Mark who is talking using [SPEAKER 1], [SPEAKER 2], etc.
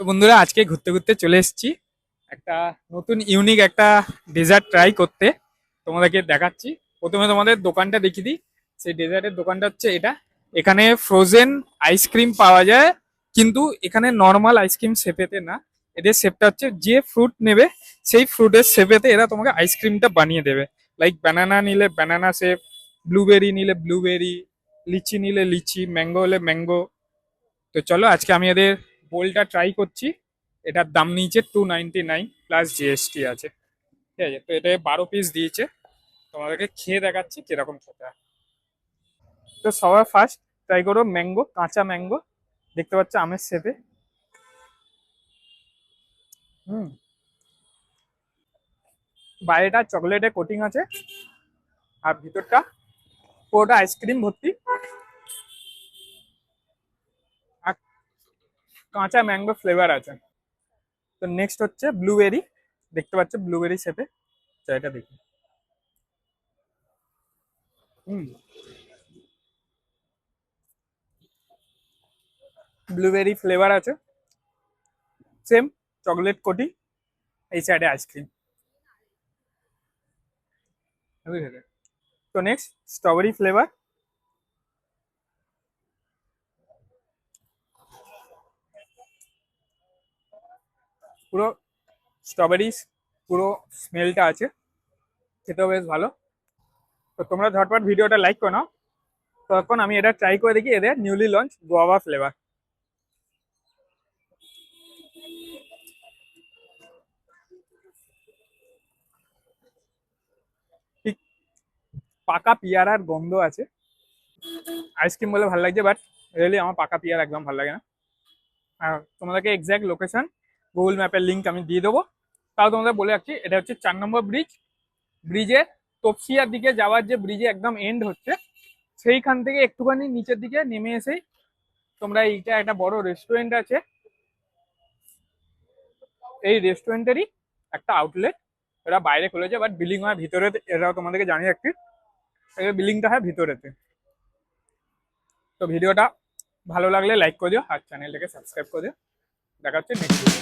[SPEAKER 1] তো বন্ধুরা, আজকে ঘুরতে ঘুরতে চলে এসেছি একটা নতুন ইউনিক একটা ডেজার্ট ট্রাই করতে। তোমাদেরকে দেখাচ্ছি। প্রথমে তোমাদের দোকানটা দেখিয়ে দিই। সেই ডেজার্টের দোকানটা হচ্ছে এটা। এখানে ফ্রোজেন আইসক্রিম পাওয়া যায়, কিন্তু এখানে নর্মাল আইসক্রিম শেপেতে না। এদের শেপটা হচ্ছে যে ফ্রুট নেবে সেই ফ্রুটের শেপেতে এরা তোমাকে আইসক্রিমটা বানিয়ে দেবে। লাইক ব্যানানা নিলে ব্যানানা শেপ, ব্লুবেরি নিলে ব্লুবেরি, লিচি নিলে লিচি, ম্যাঙ্গো হলে ম্যাঙ্গো। তো চলো আজকে আমি এদের বোলটা ট্রাই করছি। এটার দাম নিয়েছে 299 প্লাস জিএসটি আছে। ঠিক আছে, তো এটা 12 পিস দিয়েছে। তোমাদেরকে খেয়ে দেখাচ্ছি কিরকম খেতে হয়। তো সবার ফার্স্ট ট্রাই করো ম্যাঙ্গো, কাঁচা ম্যাঙ্গো। দেখতে পাচ্ছ আমের শেপে। হুম। বাইরেটা চকলেটে কোটিং আছে, আর ভিতরটা পুরোটা আইসক্রিম ভর্তি। আর কাঁচা ম্যাঙ্গো ফ্লেভার আছে। তো নেক্সট হচ্ছে ব্লুবেরি। দেখতে পাচ্ছ ব্লুবেরি শেপে। এটা দেখি। হুম। ব্লুবেরি ফ্লেভার আছে, সেম চকলেট কোটিং। এই সাইডে আইসক্রিম। তো নেক্সট স্ট্রবেরি ফ্লেভার। পুরো স্ট্রবেরি, পুরো স্মেলটা আছে। খেতেও বেশ ভালো। তো তোমরা ঝটপট ভিডিওটা লাইক করো নাও। তখন আমি এটা ট্রাই করে দেখি এদের নিউলি লঞ্চ গোয়াভা ফ্লেভার। ঠিক পাকা পিয়ারার গন্ধ আছে। আইসক্রিম বলে ভালো লাগছে, বাট রিয়েলি আমার পাকা পিয়ারা একদম ভালো লাগে না। আর তোমাদেরকে এক্স্যাক্ট লোকেশন গুগল ম্যাপের লিঙ্ক আমি দিয়ে দেবো। তাও তোমাদের বলে রাখছি, এটা হচ্ছে 4 নম্বর ব্রিজ। ব্রিজে তপসিয়ার দিকে যাওয়ার যে ব্রিজে একদম এন্ড হচ্ছে, সেইখান থেকে একটুখানি নিচের দিকে নেমে এসেই তোমরা এইটা একটা বড় রেস্টুরেন্ট আছে। এই রেস্টুরেন্টেরই একটা আউটলেট। এরা বাইরে খুলেছে, বাট বিল্ডিং হয় ভিতরে। এরাও তোমাদেরকে জানিয়ে রাখছি, বিল্ডিংটা হয় ভিতরেতে। তো ভিডিওটা ভালো লাগলে লাইক করে দিও, আর চ্যানেলটাকে সাবস্ক্রাইব করে দিও। দেখা হচ্ছে নেক্সট ভিডিও।